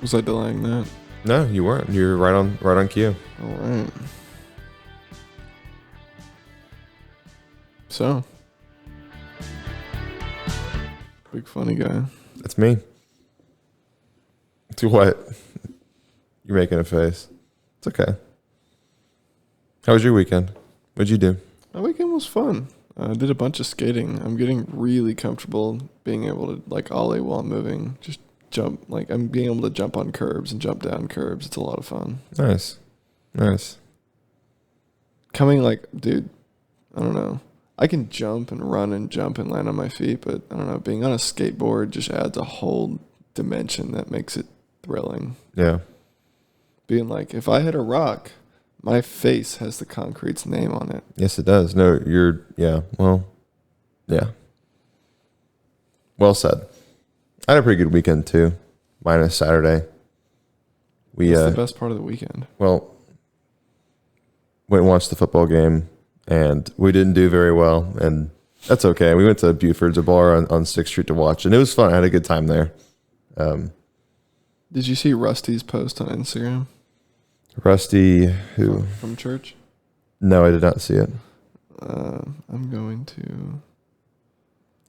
Was I delaying that? No, you weren't. You were right on cue. All right. So, big funny guy. That's me. To what? You're making a face. It's okay. How was your weekend? What'd you do? My weekend was fun. I did a bunch of skating. I'm getting really comfortable being able to like ollie while moving. Just jump. Like I'm being able to jump on curbs and jump down curbs. It's a lot of fun. Nice. Coming like, dude, I don't know. I can jump and run and jump and land on my feet, but I don't know. Being on a skateboard just adds a whole dimension that makes it thrilling. Yeah. Being like, if I hit a rock, my face has the concrete's name on it. Yes, it does. No, yeah. Well said. I had a pretty good weekend too, minus Saturday. That's the best part of the weekend. Well, went and watched the football game, and we didn't do very well, and that's okay. We went to Buford's, a bar on 6th Street to watch, and it was fun. I had a good time there. Did you see Rusty's post on Instagram? Rusty, who? From church? No, I did not see it. I'm going to...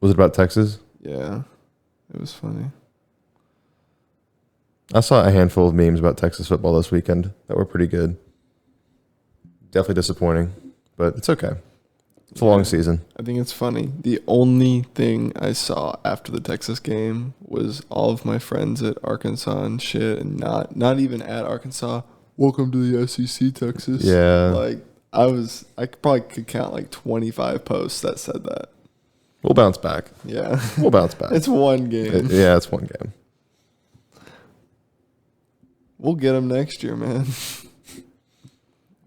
Was it about Texas? Yeah, it was funny. I saw a handful of memes about Texas football this weekend that were pretty good. Definitely disappointing, but it's okay. It's a long season. I think it's funny. The only thing I saw after the Texas game was all of my friends at Arkansas and shit, and not even at Arkansas. Welcome to the SEC, Texas. Yeah. Like, I probably could count like 25 posts that said that. We'll bounce back. Yeah. We'll bounce back. It's one game. It's one game. We'll get them next year, man.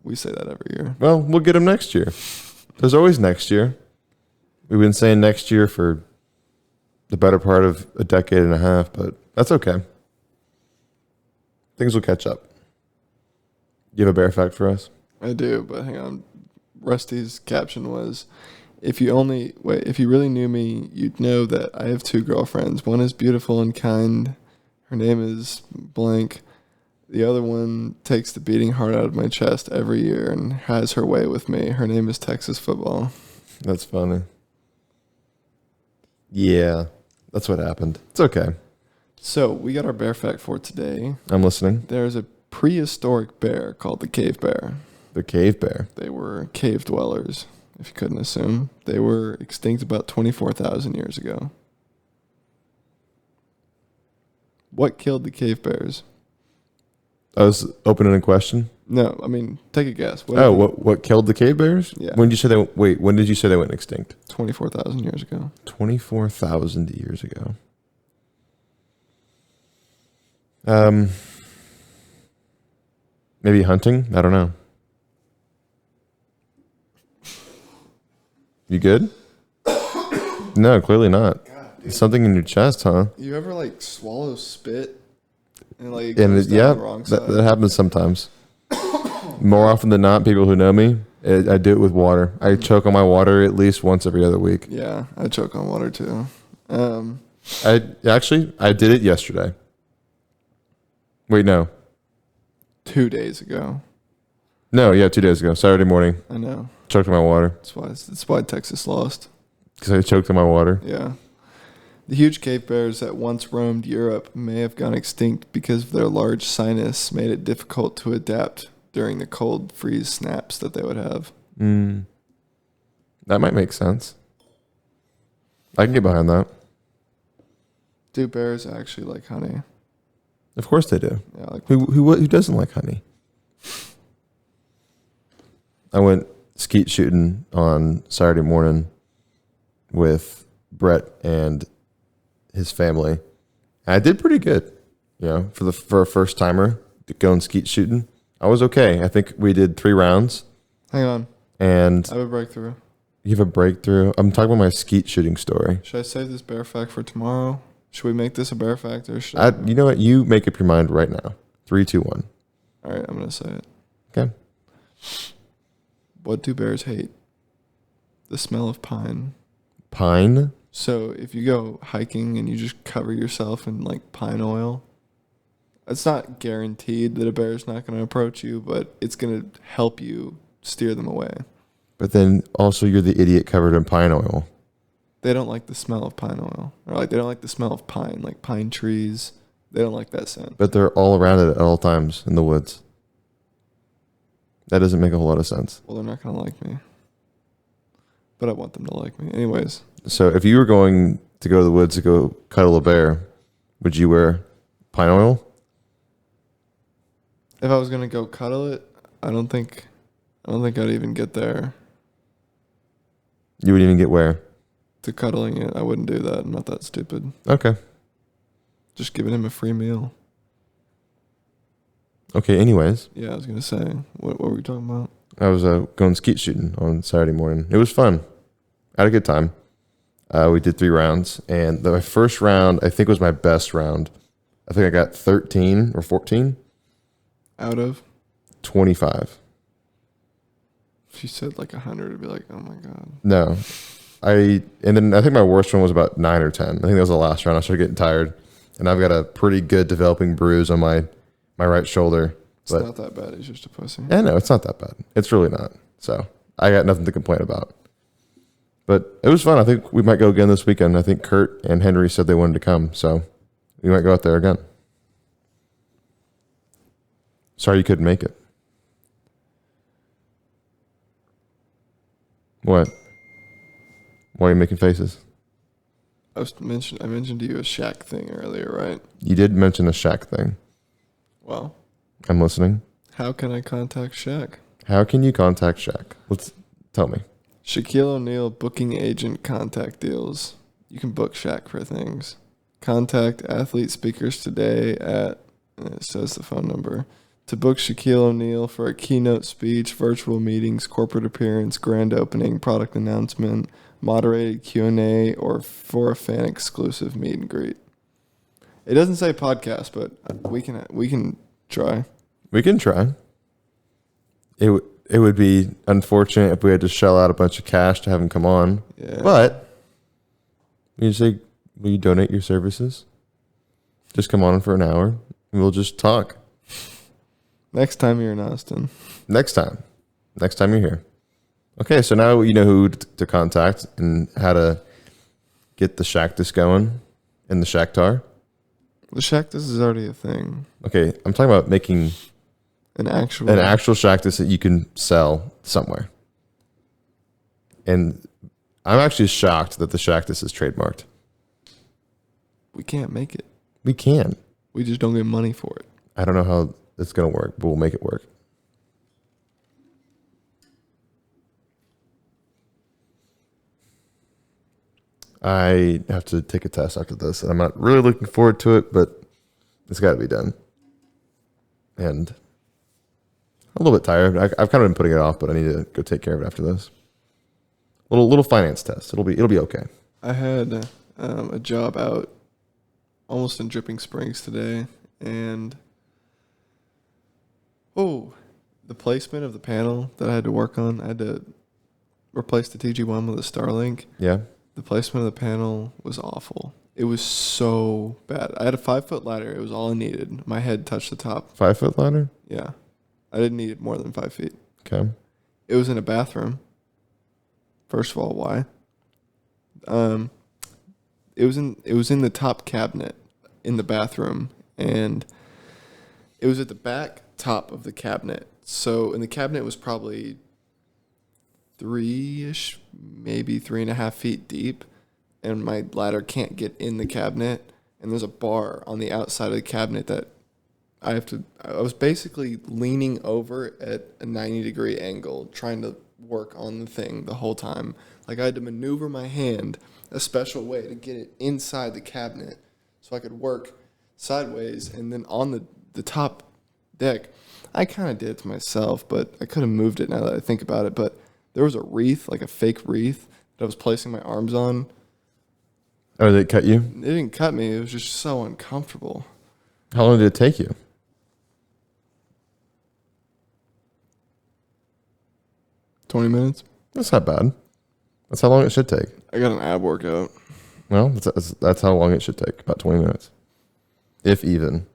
We say that every year. Well, we'll get them next year. There's always next year. We've been saying next year for the better part of a decade and a half, but that's okay. Things will catch up. You have a bear fact for us? I do, but hang on. Rusty's caption was, if you really knew me, you'd know that I have 2 girlfriends. One is beautiful and kind. Her name is blank. The other one takes the beating heart out of my chest every year and has her way with me. Her name is Texas Football. That's funny. Yeah, that's what happened. It's okay. So we got our bear fact for today. I'm listening. There's a prehistoric bear called the cave bear. The cave bear. They were cave dwellers, if you couldn't assume. They were extinct about 24,000 years ago. What killed the cave bears? I was opening a question. No, I mean, take a guess. What killed the cave bears? Yeah. When did you say they went extinct? 24,000 years ago. 24,000 years ago. Maybe hunting? I don't know. You good? No, clearly not. God, something in your chest, huh? You ever like swallow spit and like the wrong side? That happens sometimes. More often than not, people who know me, I do it with water. I choke on my water at least once every other week. Yeah, I choke on water too. I did it yesterday. Wait, no. 2 days ago. No, yeah, 2 days ago. Saturday morning. I know. Choked on my water. That's why Texas lost. Because I choked on my water. Yeah. The huge cave bears that once roamed Europe may have gone extinct because of their large sinus made it difficult to adapt during the cold freeze snaps that they would have. That might make sense. I can get behind that. Do bears actually like honey? Of course they do. Yeah, like Who doesn't like honey? I went skeet shooting on Saturday morning with Brett and his family. And I did pretty good, for a first timer going skeet shooting. I was okay. I think we did 3 rounds. Hang on. And I have a breakthrough. You have a breakthrough? I'm talking about my skeet shooting story. Should I save this bear fact for tomorrow? Should we make this a bear fact or should I? You know what? You make up your mind right now. 3, 2, 1. All right, I'm going to say it. Okay. What do bears hate? The smell of pine. Pine? So if you go hiking and you just cover yourself in like pine oil, It's not guaranteed that a bear is not going to approach you, but it's going to help you steer them away. But then also you're the idiot covered in pine oil. They don't like the smell of pine oil. Or like they don't like the smell of pine, like pine trees. They don't like that scent. But they're all around it at all times in the woods. That doesn't make a whole lot of sense. Well, they're not going to like me. But I want them to like me. Anyways. So if you were going to go to the woods to go cuddle a bear, would you wear pine oil? If I was going to go cuddle it, I don't think I'd even get there. You wouldn't even get where? To cuddling it. I wouldn't do that. I'm not that stupid. Okay. Just giving him a free meal. Okay, anyways. Yeah, I was going to say. What were we talking about? I was going skeet shooting on Saturday morning. It was fun. I had a good time. We did 3 rounds. And my first round, I think, was my best round. I think I got 13 or 14. Out of? 25. If you said like 100, it'd be like, oh my God. No. And then I think my worst one was about 9 or 10. I think that was the last round. I started getting tired. And I've got a pretty good developing bruise on my right shoulder. It's not that bad. He's just a pussy. Yeah, no, it's not that bad. It's really not. So I got nothing to complain about. But it was fun. I think we might go again this weekend. I think Kurt and Henry said they wanted to come. So we might go out there again. Sorry you couldn't make it. What? Why are you making faces? I mentioned to you a Shaq thing earlier, right? You did mention a Shaq thing. Well, I'm listening. how can I contact Shaq? How can you contact Shaq? Tell me. Shaquille O'Neal booking agent contact deals. You can book Shaq for things. Contact athlete speakers today at, and it says the phone number, to book Shaquille O'Neal for a keynote speech, virtual meetings, corporate appearance, grand opening, product announcement, moderated Q&A, or for a fan exclusive meet and greet. It doesn't say podcast, but we can try. We can try. It would be unfortunate if we had to shell out a bunch of cash to have him come on. Yeah. But you say, will you donate your services? Just come on for an hour and we'll just talk. Next time you're in Austin. Next time you're here. Okay, so now you know who to contact and how to get the Shactus going and the Shacktar. The Shactus is already a thing. Okay, I'm talking about making An actual Shactus that you can sell somewhere. And I'm actually shocked that the Shactus is trademarked. We can't make it. We can. We just don't get money for it. I don't know how it's going to work, but we'll make it work. I have to take a test after this, and I'm not really looking forward to it, but it's got to be done. And I'm a little bit tired. I've kind of been putting it off, but I need to go take care of it after this. Little finance test. It'll be okay. I had a job out almost in Dripping Springs today, and the placement of the panel that I had to work on, I had to replace the TG1 with a Starlink. Yeah. The placement of the panel was awful. It was so bad. I had a 5-foot ladder. It was all I needed. My head touched the top. 5-foot ladder? Yeah. I didn't need it more than 5 feet. Okay. It was in a bathroom. First of all, why? It was in the top cabinet in the bathroom, and it was at the back top of the cabinet. So, and the cabinet was probably 3-ish, maybe 3.5 feet deep, and my ladder can't get in the cabinet, and there's a bar on the outside of the cabinet that I was basically leaning over at a 90-degree angle trying to work on the thing the whole time. Like I had to maneuver my hand a special way to get it inside the cabinet so I could work sideways, and then on the top deck, I kind of did it to myself, but I could have moved it now that I think about it, but there was a wreath, like a fake wreath, that I was placing my arms on. Oh, did it cut you? It didn't cut me. It was just so uncomfortable. How long did it take you? 20 minutes. That's not bad. That's how long it should take. I got an ab workout. Well, that's how long it should take. About 20 minutes. If even.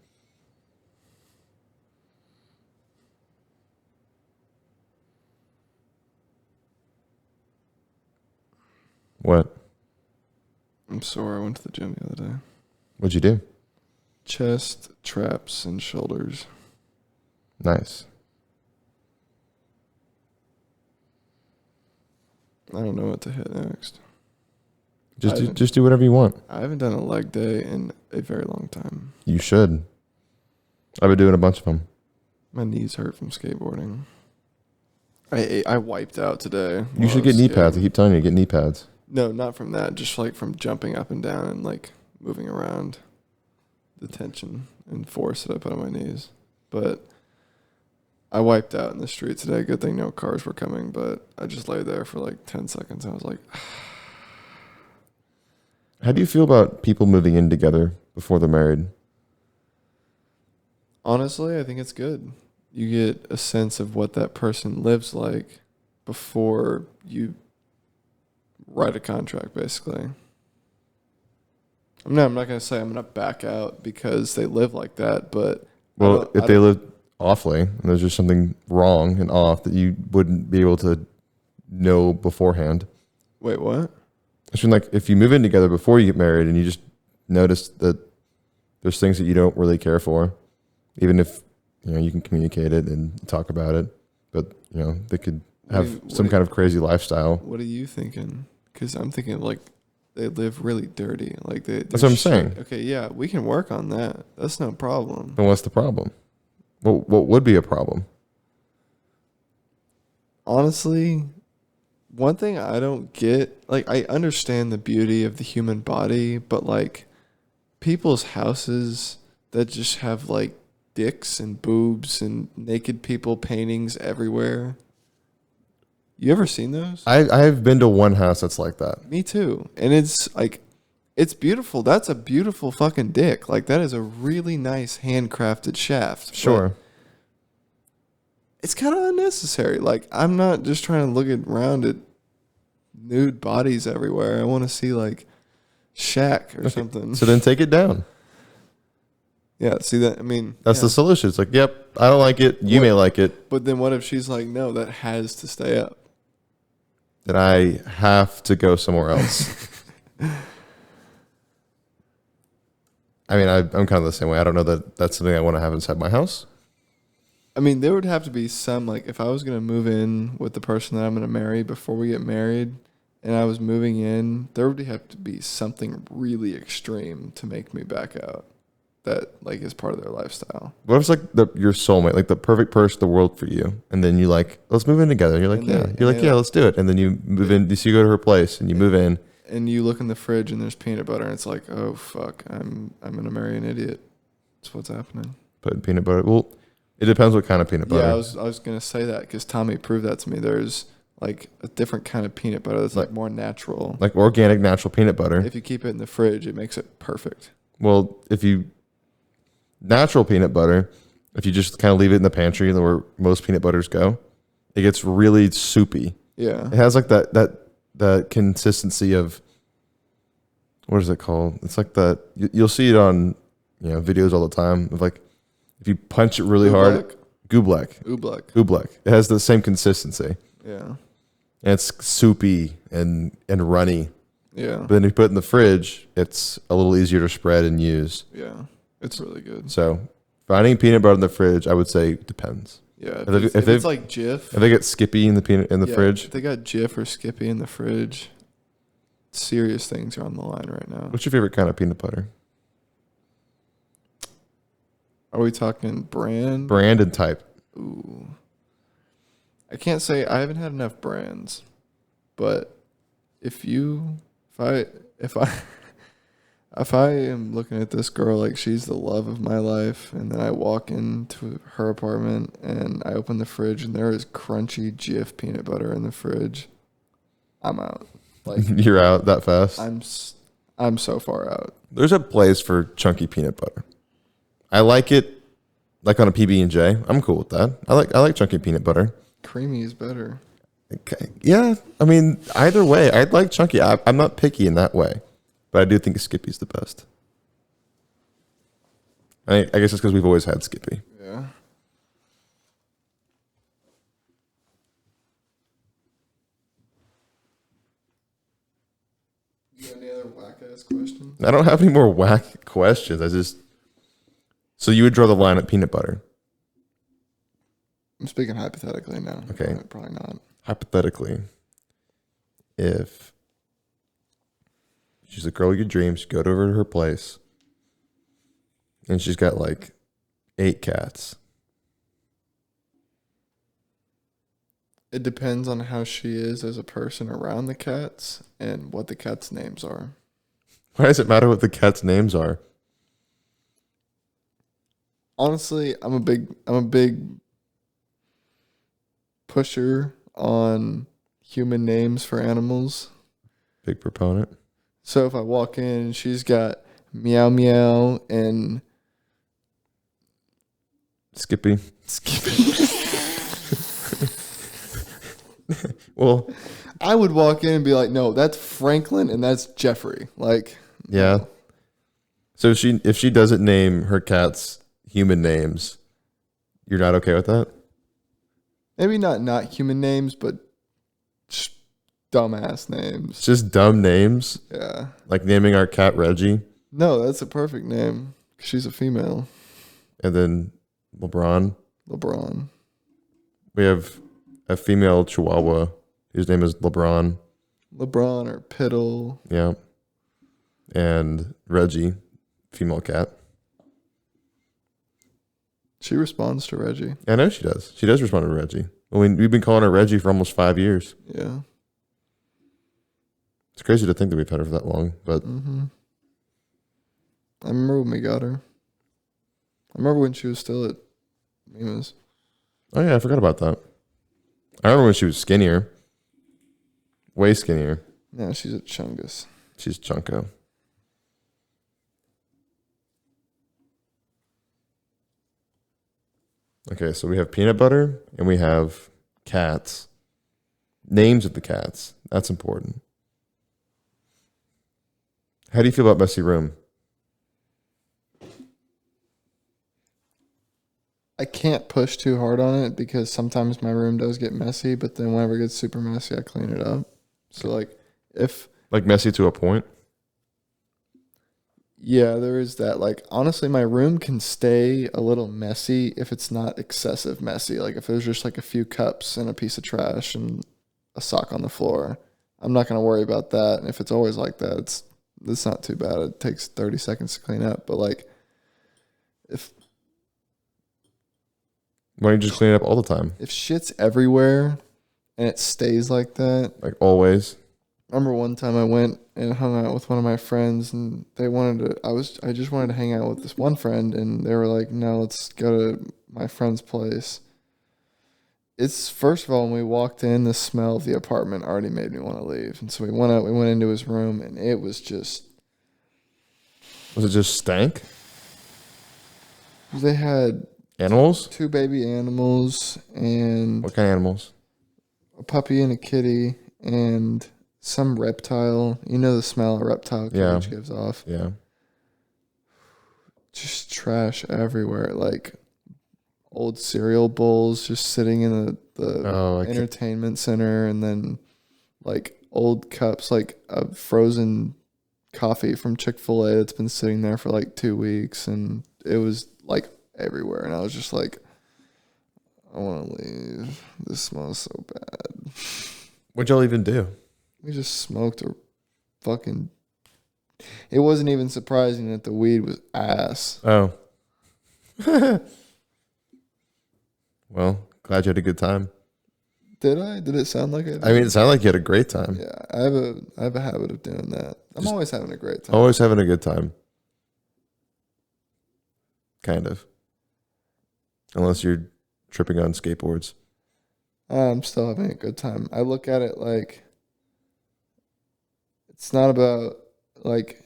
What? I'm sore. I went to the gym the other day. What'd you do? Chest, traps, and shoulders. Nice. I don't know what to hit next. Just do whatever you want. I haven't done a leg day in a very long time. You should. I've been doing a bunch of them. My knees hurt from skateboarding. I wiped out today. You should get knee pads. I keep telling you to get knee pads. No, not from that. Just like from jumping up and down and like moving around. The tension and force that I put on my knees. But I wiped out in the street today. Good thing no cars were coming, but I just lay there for like 10 seconds. I was like... How do you feel about people moving in together before they're married? Honestly, I think it's good. You get a sense of what that person lives like before you write a contract, basically. I'm not going to say I'm going to back out because they live like that, but... Well, if they live awfully and there's just something wrong and off that you wouldn't be able to know beforehand. Wait, what? I mean, like, if you move in together before you get married and you just notice that there's things that you don't really care for, even if, you can communicate it and talk about it, but, they could have some kind of crazy lifestyle. What are you thinking? Because I'm thinking, like, they live really dirty. Like that's what I'm saying. Okay, yeah, we can work on that. That's no problem. Then what's the problem? What would be a problem? Honestly... One thing I don't get, like, I understand the beauty of the human body, but, like, people's houses that just have, like, dicks and boobs and naked people paintings everywhere. You ever seen those? I've been to one house that's like that. Me too. And it's, like, it's beautiful. That's a beautiful fucking dick. Like, that is a really nice handcrafted shaft. Sure. It's kind of unnecessary. Like, I'm not just trying to look around at nude bodies everywhere. I want to see, like, Shaq or something. So then take it down. Yeah, see that? I mean... That's the solution. It's like, yep, I don't like it. You may like it. But then what if she's like, no, that has to stay up? Then I have to go somewhere else. I mean, I'm kind of the same way. I don't know that that's something I want to have inside my house. I mean, there would have to be some, like, if I was going to move in with the person that I'm going to marry before we get married and I was moving in, there would have to be something really extreme to make me back out that, like, is part of their lifestyle. What if it's like your soulmate, like the perfect person in the world for you, and then you like, let's move in together. You're like, yeah, let's do it. And then you move in, so you go to her place and you move in. And you look in the fridge and there's peanut butter and it's like, oh, fuck, I'm going to marry an idiot. That's what's happening. Put peanut butter. Well, it depends what kind of peanut butter. Yeah, I was going to say that because Tommy proved that to me. There's like a different kind of peanut butter that's like more natural. Like organic, natural peanut butter. If you keep it in the fridge, it makes it perfect. Well, natural peanut butter, if you just kind of leave it in the pantry where most peanut butters go, it gets really soupy. Yeah. It has like that consistency of, what is it called? It's like that, you'll see it on, videos all the time of like, if you punch it really hard, Oobleck. It has the same consistency. Yeah. And it's soupy and runny. Yeah. But then if you put it in the fridge, it's a little easier to spread and use. Yeah. It's really good. So finding peanut butter in the fridge, I would say depends. Yeah. If it's like Jif. If they get Skippy in the fridge. If they got Jif or Skippy in the fridge, serious things are on the line right now. What's your favorite kind of peanut butter? Are we talking brand? Brand and type. Ooh. I can't say I haven't had enough brands, but if I am looking at this girl like she's the love of my life, and then I walk into her apartment and I open the fridge and there is crunchy Jif peanut butter in the fridge, I'm out. Like you're out that fast? I'm so far out. There's a place for chunky peanut butter. I like it, like on a PB&J. I'm cool with that. I like chunky peanut butter. Creamy is better. Okay. Yeah, I mean, either way, I'd like chunky. I'm not picky in that way, but I do think Skippy's the best. I guess it's because we've always had Skippy. Yeah. You got any other whack ass questions? I don't have any more whack questions. So you would draw the line at peanut butter. I'm speaking hypothetically now. Okay. Probably not. Hypothetically, if she's the girl of your dreams, you go over to her place, and she's got like 8 cats. It depends on how she is as a person around the cats and what the cats' names are. Why does it matter what the cats' names are? Honestly, I'm a big pusher on human names for animals. Big proponent. So if I walk in and she's got Meow Meow and Skippy. Skippy. Well, I would walk in and be like, no, that's Franklin and that's Jeffrey. Like, yeah. no. So if she doesn't name her cats human names, you're not okay with that? Maybe not human names, but just dumbass names. It's just dumb names? Yeah. Like naming our cat Reggie? No, that's a perfect name. She's a female. And then LeBron? We have a female Chihuahua whose name is LeBron. LeBron or Piddle. Yeah. And Reggie, female cat. She responds to Reggie. I know she does. She does respond to Reggie. I mean, we've been calling her Reggie for almost 5 years. Yeah. It's crazy to think that we've had her for that long, but I remember when we got her. I remember when she was still at Mima's. oh yeah, I forgot about that. I remember when she was skinnier. Way skinnier. Yeah, she's at Chungus. She's chunko. Okay, so we have peanut butter and we have cats. Names of the cats. That's important. How do you feel about messy room? I can't push too hard on it because sometimes my room does get messy, but then whenever it gets super messy, I clean it up. So like if Like messy to a point? yeah, there is that. Like honestly, my room can stay a little messy if it's not excessive messy. Like if there's just like a few cups and a piece of trash and a sock on the floor, I'm not gonna worry about that. And if it's always like that, it's not too bad. It takes 30 seconds to clean up. But like Why don't you just clean it up all the time? if shit's everywhere and it stays like that. Like always? I remember one time I went and hung out with one of my friends and they wanted to I just wanted to hang out with this one friend and they were like, no, let's go to my friend's place. It's first of all, when we walked in, the smell of the apartment already made me want to leave. And so we went into his room and it was just Was it just stank? they had Animals? 2 baby animals and What kind of animals? a puppy and a kitty and some reptile. You know the smell a reptile cage gives off. Yeah. Just trash everywhere. Like old cereal bowls just sitting in the entertainment center, and then like old cups, like a frozen coffee from Chick-fil-A that's been sitting there for like 2 weeks, and it was like everywhere. And I was just like, I want to leave. This smells so bad. What'd y'all even do? We just smoked a fucking... It wasn't even surprising that the weed was ass. Oh. Well, glad you had a good time. Did I? Did it sound like it? I mean, it sounded like you had a great time. Yeah, I have a habit of doing that. I'm always having a great time. Always having a good time. Kind of. Unless you're tripping on skateboards. I'm still having a good time. I look at it like it's not about like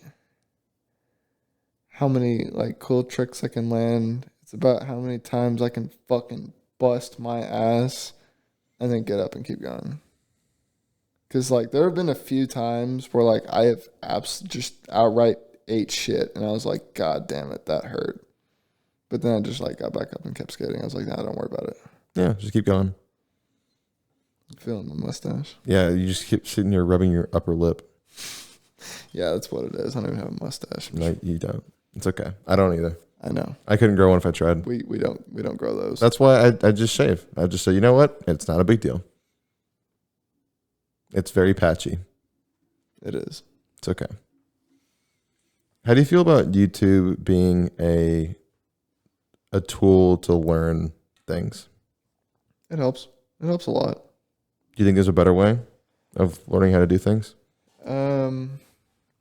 how many like cool tricks I can land. It's about how many times I can fucking bust my ass and then get up and keep going. Cause like there have been a few times where like I have just outright ate shit and I was like, God damn it, that hurt. But then I just like got back up and kept skating. I was like, nah, don't worry about it. Yeah, just keep going. I'm feeling my mustache. Yeah, you just keep sitting here rubbing your upper lip. Yeah, that's what it is. I don't even have a mustache. No, you don't. It's okay. I don't either. I know. I couldn't grow one if I tried. We don't grow those. That's why I just shave. I just say, you know what? It's not a big deal. It's very patchy. It is. It's okay. How do you feel about YouTube being a tool to learn things? It helps. It helps a lot. Do you think there's a better way of learning how to do things?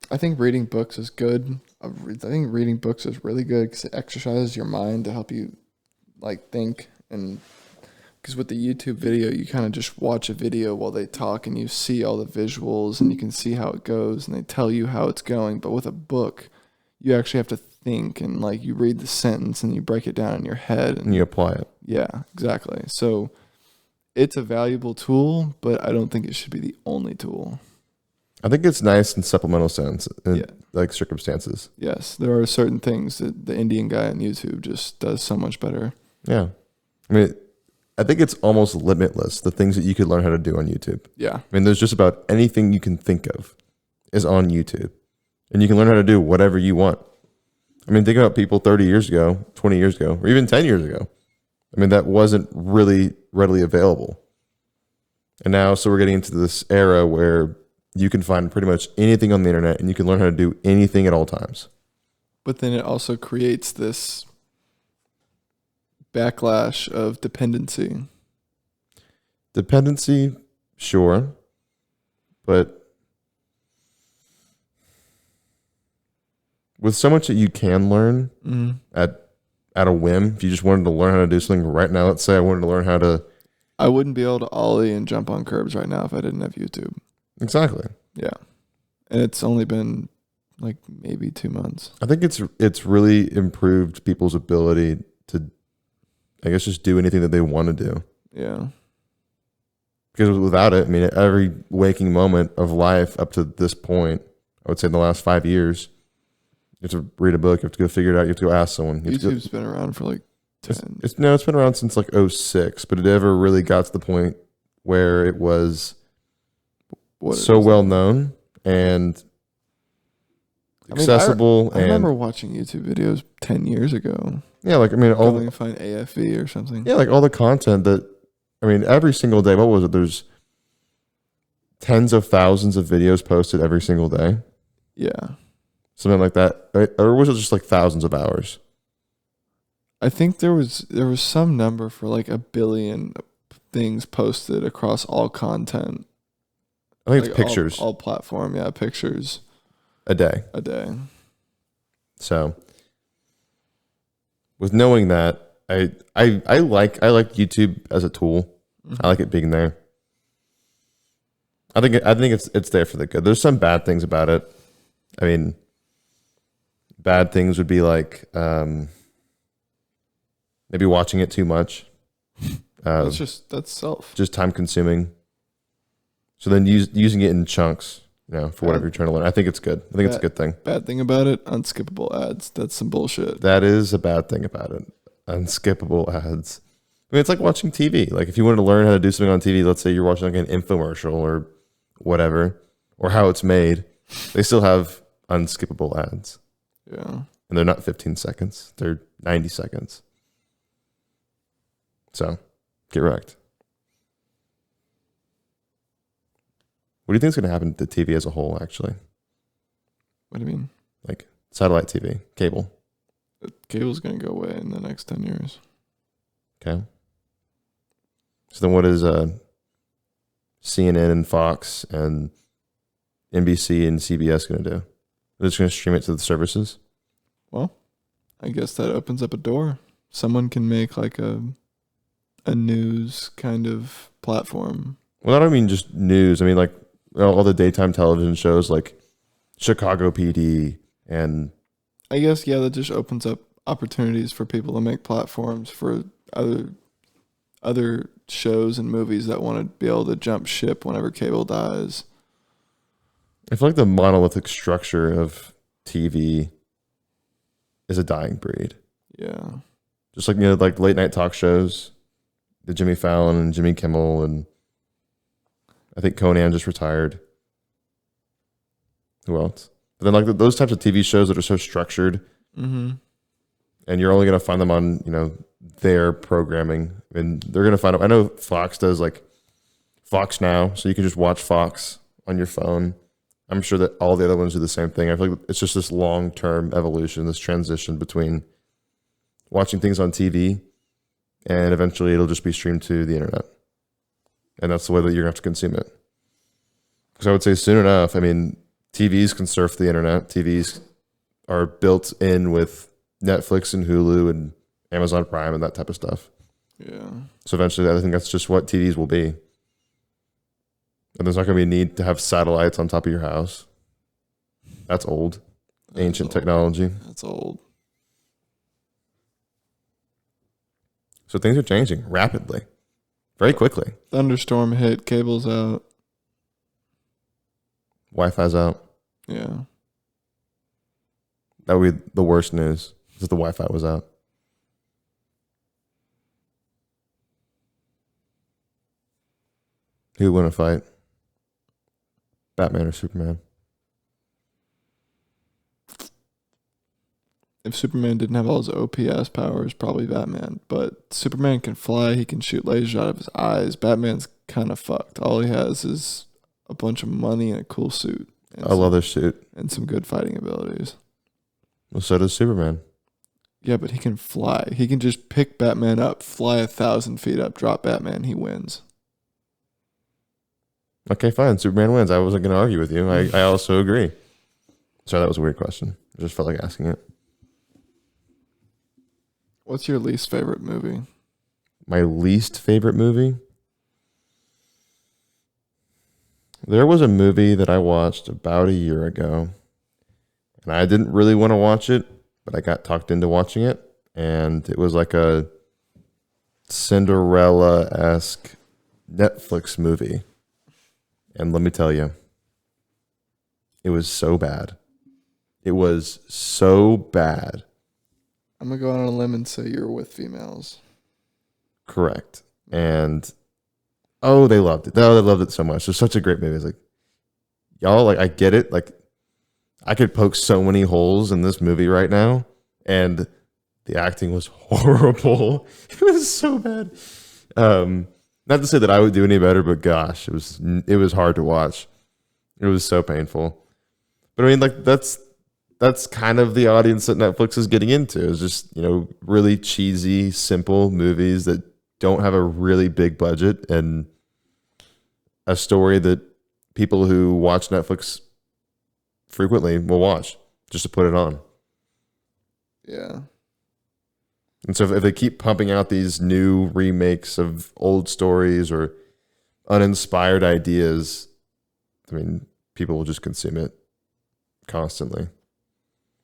I think reading books is good. I think reading books is really good because it exercises your mind to help you like think. And because with the YouTube video, you kind of just watch a video while they talk and you see all the visuals and you can see how it goes and they tell you how it's going. But with a book, you actually have to think and like you read the sentence and you break it down in your head And you apply it. yeah, exactly. So it's a valuable tool, but I don't think it should be the only tool. I think it's nice in supplemental sense, Yeah. like circumstances. Yes, there are certain things that the Indian guy on YouTube just does so much better. Yeah. I mean, I think it's almost limitless, the things that you could learn how to do on YouTube. Yeah. I mean, there's just about anything you can think of is on YouTube. And you can learn how to do whatever you want. I mean, think about people 30 years ago, 20 years ago, or even 10 years ago. I mean, that wasn't really readily available. And now, so we're getting into this era where you can find pretty much anything on the internet and you can learn how to do anything at all times. But then it also creates this backlash of dependency. Dependency, sure. But with so much that you can learn at a whim, if you just wanted to learn how to do something right now, let's say I wanted to learn how to... I wouldn't be able to ollie and jump on curbs right now if I didn't have YouTube. Exactly. Yeah. And it's only been like maybe 2 months. I think it's really improved people's ability to, I guess, just do anything that they want to do. Yeah. Because without it, I mean, every waking moment of life up to this point, I would say in the last 5 years, you have to read a book, you have to go figure it out, you have to go ask someone. YouTube's been around for like 10. It's been around since like 06, but it never really got to the point where it was so well known and accessible. I remember watching YouTube videos 10 years ago. Yeah, like, I mean, Going to find AFE or something. Yeah, like all the content that, I mean, every single day, what was it? There's tens of thousands of videos posted every single day. Yeah. Something like that. Right? Or was it just like thousands of hours? I think there was some number for like 1 billion things posted across all content. I think like it's pictures. All platform, yeah, pictures. A day. So with knowing that, I like YouTube as a tool. Mm-hmm. I like it being there. I think it's there for the good. There's some bad things about it. I mean, bad things would be like maybe watching it too much. That's self. Just time consuming. So then using it in chunks, for whatever you're trying to learn. I think it's good. I think it's a good thing. Bad thing about it, unskippable ads. That's some bullshit. That is a bad thing about it. Unskippable ads. I mean, it's like watching TV. Like if you wanted to learn how to do something on TV, let's say you're watching like an infomercial or whatever, or how it's made, they still have unskippable ads. Yeah. And they're not 15 seconds. They're 90 seconds. So get wrecked. What do you think is going to happen to TV as a whole, actually? What do you mean? Like satellite TV, cable. Cable's going to go away in the next 10 years. Okay. So then what is CNN and Fox and NBC and CBS going to do? They're just going to stream it to the services? Well, I guess that opens up a door. Someone can make like a news kind of platform. Well, I don't mean just news. I mean like all the daytime television shows like Chicago PD and... I guess, yeah, that just opens up opportunities for people to make platforms for other shows and movies that want to be able to jump ship whenever cable dies. I feel like the monolithic structure of TV is a dying breed. Yeah. Just like, like late night talk shows, the Jimmy Fallon and Jimmy Kimmel, and I think Conan just retired. Who else? But then like those types of TV shows that are so structured, Mm-hmm. and you're only gonna find them on their programming, and they're gonna find them. I know Fox does like Fox Now, so you can just watch Fox on your phone. I'm sure that all the other ones do the same thing. I feel like it's just this long-term evolution, this transition between watching things on TV and eventually it'll just be streamed to the internet. And that's the way that you're going to have to consume it. Because I would say soon enough, I mean, TVs can surf the internet. TVs are built in with Netflix and Hulu and Amazon Prime and that type of stuff. Yeah. So eventually, I think that's just what TVs will be. And there's not going to be a need to have satellites on top of your house. That's old. Ancient technology. That's old. So things are changing rapidly, very quickly. Thunderstorm hit, cables out. Wi-Fi's out. Yeah. That would be the worst news, is that the Wi-Fi was out. Who would win a fight? Batman or Superman? If Superman didn't have all his OPS powers, probably Batman. But Superman can fly. He can shoot lasers out of his eyes. Batman's kind of fucked. All he has is a bunch of money and a cool suit. A leather suit. And some good fighting abilities. Well, so does Superman. Yeah, but he can fly. He can just pick Batman up, fly 1,000 feet up, drop Batman. He wins. Okay, fine. Superman wins. I wasn't going to argue with you. I also agree. Sorry, that was a weird question. I just felt like asking it. What's your least favorite movie? My least favorite movie? There was a movie that I watched about a year ago, and I didn't really want to watch it, but I got talked into watching it, and it was like a Cinderella-esque Netflix movie. And let me tell you, it was so bad. It was so bad. I'm going to go out on a limb and say you're with females. Correct. And, oh, they loved it. Oh, they loved it so much. It was such a great movie. It's like, y'all, like, I get it. Like, I could poke so many holes in this movie right now. And the acting was horrible. It was so bad. Not to say that I would do any better, but gosh, it was hard to watch. It was so painful. But I mean, like, that's kind of the audience that Netflix is getting into. Is just, really cheesy, simple movies that don't have a really big budget and a story that people who watch Netflix frequently will watch just to put it on. Yeah. And so if they keep pumping out these new remakes of old stories or uninspired ideas, I mean, people will just consume it constantly.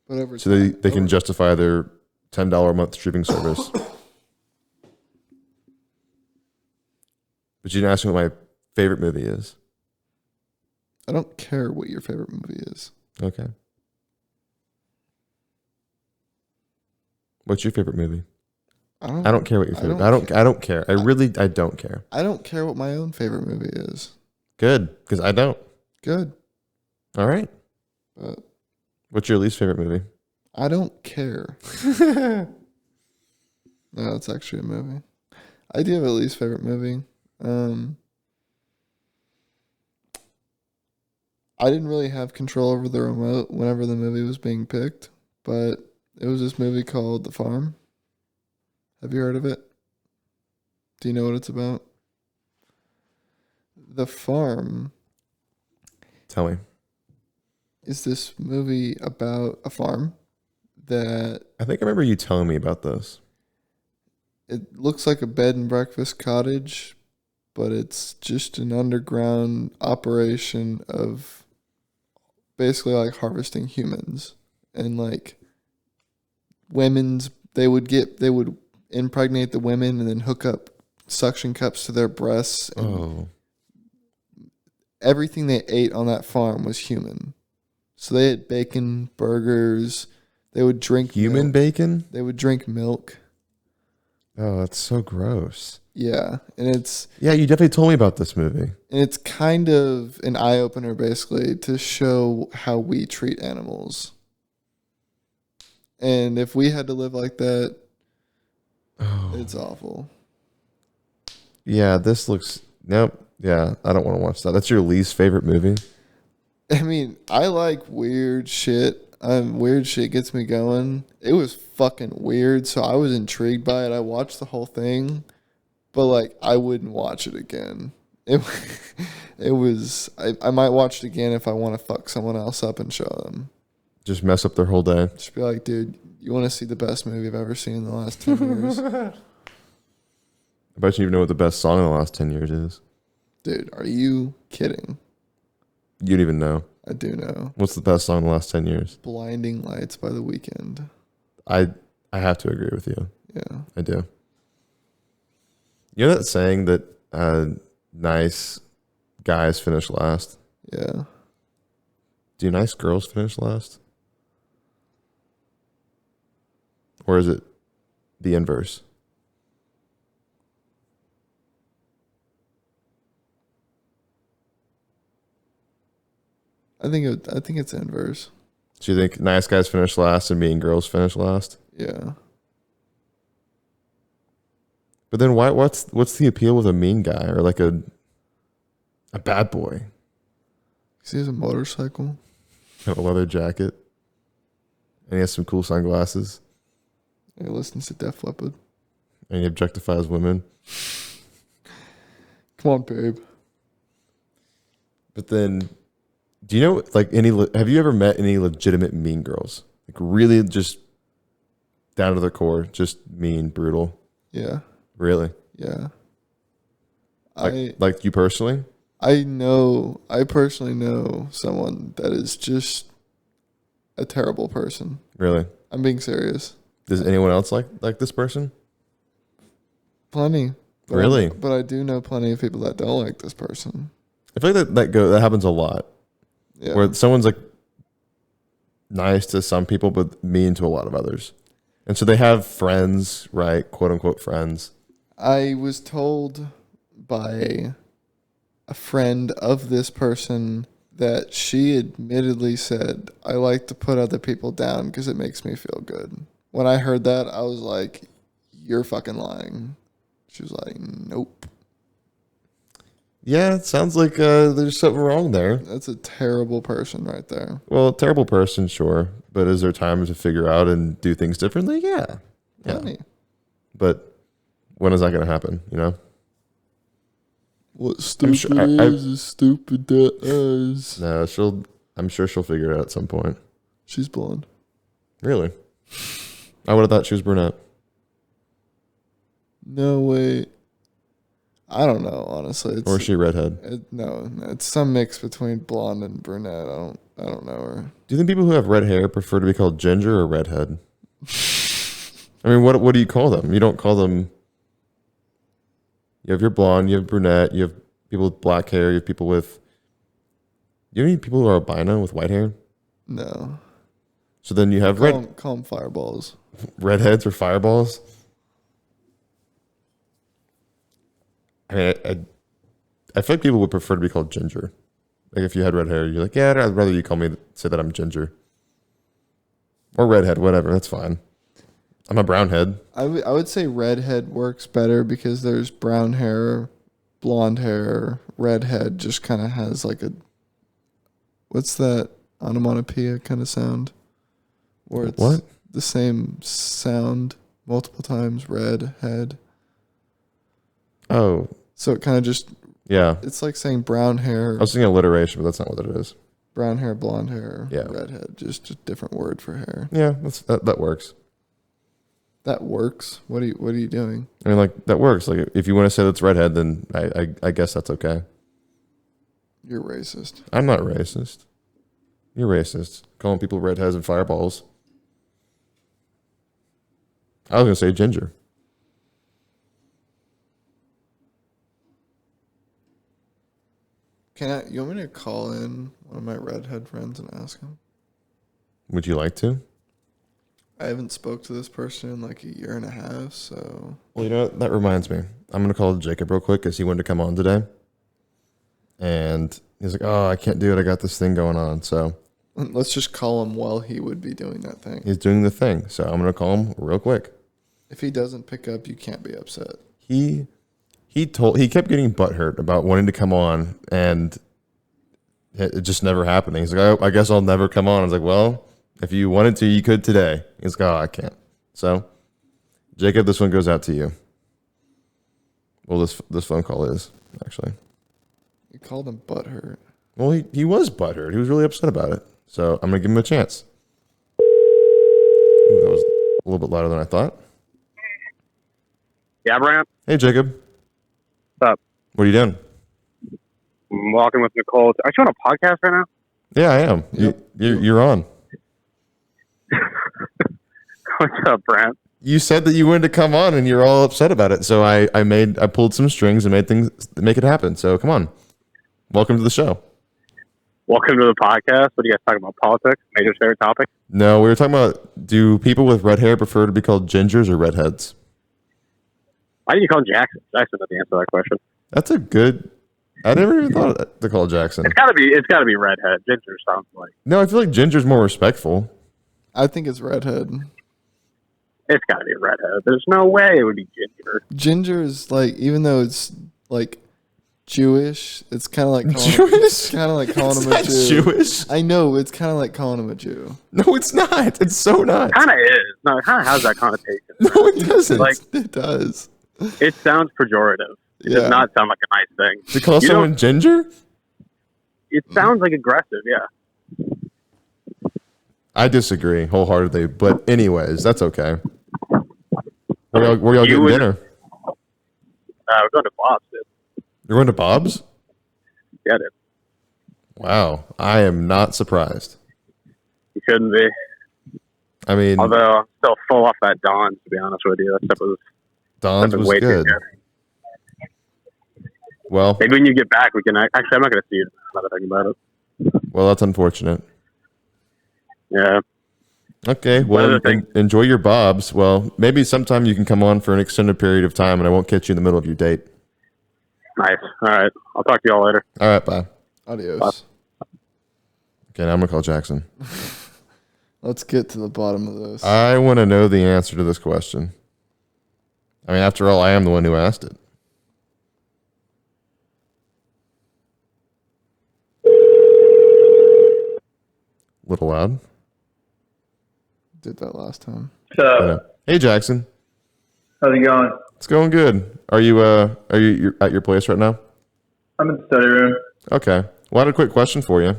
Whatever. So they can justify their $10 a month streaming service. But you didn't ask me what my favorite movie is. I don't care what your favorite movie is. Okay. What's your favorite movie? I don't care what your favorite. I don't care. I don't care. I don't care what my own favorite movie is. Good, because I don't. Good. All right. But what's your least favorite movie? I don't care. No, it's actually a movie. I do have a least favorite movie. I didn't really have control over the remote whenever the movie was being picked, but it was this movie called The Farm. Have you heard of it? Do you know what it's about? The Farm. Tell me. Is this movie about a farm that... I think I remember you telling me about this. It looks like a bed and breakfast cottage, but it's just an underground operation of basically like harvesting humans. And like they would impregnate the women and then hook up suction cups to their breasts. And everything they ate on that farm was human. So they ate bacon, burgers. They would drink human milk. Bacon. They would drink milk. Oh, that's so gross. Yeah, and Yeah, you definitely told me about this movie. it's kind of an eye opener, basically, to show how we treat animals. And if we had to live like that, Oh. it's awful. Yeah, this looks. Nope. Yeah, I don't want to watch that. That's your least favorite movie? I mean, I like weird shit. Weird shit gets me going. It was fucking weird, so I was intrigued by it. I watched the whole thing, but like I wouldn't watch it again. It it was I might watch it again if I want to fuck someone else up and show them. Just mess up their whole day. Just be like, dude, you want to see the best movie I've ever seen in the last 10 years? I bet you even know what the best song in the last 10 years is. Dude, are you kidding? You don't even know. I do know. What's the best song in the last 10 years? Blinding Lights by The Weeknd. I have to agree with you. Yeah. I do. You know that saying that nice guys finish last? Yeah. Do nice girls finish last? Or is it the inverse? I think it's inverse. So you think nice guys finish last and mean girls finish last? Yeah. But then what's the appeal with a mean guy or like a bad boy? He has a motorcycle. A leather jacket. And he has some cool sunglasses. He listens to Def Leppard. And he objectifies women. Come on, babe. But then, do you know, like, have you ever met any legitimate mean girls? Like, really just down to their core, just mean, brutal? Yeah. Really? Yeah. Like you personally? I personally know someone that is just a terrible person. Really? I'm being serious. Does anyone else like this person? Plenty. But Really? But I do know plenty of people that don't like this person. I feel like that happens a lot. Yeah. Where someone's like nice to some people, but mean to a lot of others. And so they have friends, right? Quote unquote friends. I was told by a friend of this person that she admittedly said, I like to put other people down because it makes me feel good. When I heard that, I was like, you're fucking lying. She was like, nope. Yeah, it sounds like there's something wrong there. That's a terrible person right there. Well, a terrible person, sure. But is there time to figure out and do things differently? Yeah. Plenty. But when is that going to happen, you know? What stupid is stupid to us. No, I'm sure she'll figure it out at some point. She's blonde. Really? I would have thought she was brunette. No, wait. I don't know, honestly. Or is she redhead? No, it's some mix between blonde and brunette. I don't know her. Do you think people who have red hair prefer to be called ginger or redhead? I mean, what do you call them? You don't call them. You have your blonde, you have brunette, you have people with black hair, you have people with. You have any people who are albino with white hair? No. So then you have Call them fireballs. redheads or fireballs. I mean, I feel like people would prefer to be called ginger. Like if you had red hair, you're like, yeah, I'd rather you say that I'm ginger. Or redhead, whatever, that's fine. I'm a brown head. I would say redhead works better because there's brown hair, blonde hair, redhead just kind of has like a, what's that onomatopoeia kind of sound? Where it's What? the same sound multiple times, red head. Oh. So it kind of just, Yeah. it's like saying brown hair, I was thinking alliteration, but that's not what it is. brown hair, blonde hair, Yeah. redhead, just a different word for hair. Yeah, that works. That works. What are you doing? I mean, like, that works. Like, if you want to say that's redhead, then I guess that's okay. You're racist. I'm not racist. You're racist. Calling people redheads and fireballs. I was going to say ginger. You want me to call in one of my redhead friends and ask him? Would you like to? I haven't spoke to this person in like a year and a half, so. Well, you know what? That reminds me. I'm going to call Jacob real quick because he wanted to come on today. And he's like, oh, I can't do it. I got this thing going on. So Let's just call him while he would be doing that thing. he's doing the thing. So I'm going to call him real quick. If he doesn't pick up, you can't be upset. He kept getting butthurt about wanting to come on, and it just never happened. He's like, oh, I guess I'll never come on. I was like, well, if you wanted to, you could today. He's like, oh, I can't. So, Jacob, this one goes out to you. Well, this phone call is, actually. You called him butthurt. Well, he was butthurt. He was really upset about it. So, I'm going to give him a chance. Ooh, that was a little bit louder than I thought. Yeah, Brandt. Hey, Jacob. What's up? What are you doing? I'm walking with Nicole. Are you on a podcast right now? Yeah, I am. Yep. You're on. What's up, Brandt? You said that you wanted to come on, and you're all upset about it. So I pulled some strings and make it happen. So come on, welcome to the show. Welcome to the podcast. What are you guys talking about? Politics? Major favorite topic? No, we were talking about, do people with red hair prefer to be called gingers or redheads? Why didn't you call him Jackson? Jackson doesn't answer that question. That's a good. I never even thought to call Jackson. It's gotta be redhead. Ginger sounds like. No, I feel like ginger's more respectful. I think it's redhead. It's gotta be redhead. There's no way it would be ginger. Ginger is like, even though it's like Jewish, it's kind of like Jewish? Kind of like calling It's him a not Jew. Jewish. I know, it's kind of like calling him a Jew. No, it's not. It's so not. Kind of is. No, it kind of has that connotation. No, it doesn't. Like, It does. it sounds pejorative. It Yeah. does not sound like a nice thing. To call someone ginger? It sounds like aggressive. Yeah. I disagree wholeheartedly. But anyways, that's okay. Where y'all getting dinner? We're going to Bob's, dude. You're going to Bob's? Yeah, dude. Wow, I am not surprised. You shouldn't be. I mean, Although I'm still full off that Dawn, to be honest with you. That stuff was Don's was way too good. Well, Maybe when you get back, we can. Actually, I'm not going to see you. Now that I think about it. well, that's unfortunate. Yeah. Okay, well, enjoy your Bob's. Well, maybe sometime you can come on for an extended period of time, and I won't catch you in the middle of your date. Nice. All right. I'll talk to you all later. All right, bye. Adios. Bye. Okay, now I'm gonna call Jackson. Let's get to the bottom of this. I want to know the answer to this question. I mean, after all, I am the one who asked it. Little loud. Did that last time. I know. Hey, Jackson. How's it going? It's going good. Are you you're at your place right now? I'm in the study room. Okay. Well, I had a quick question for you.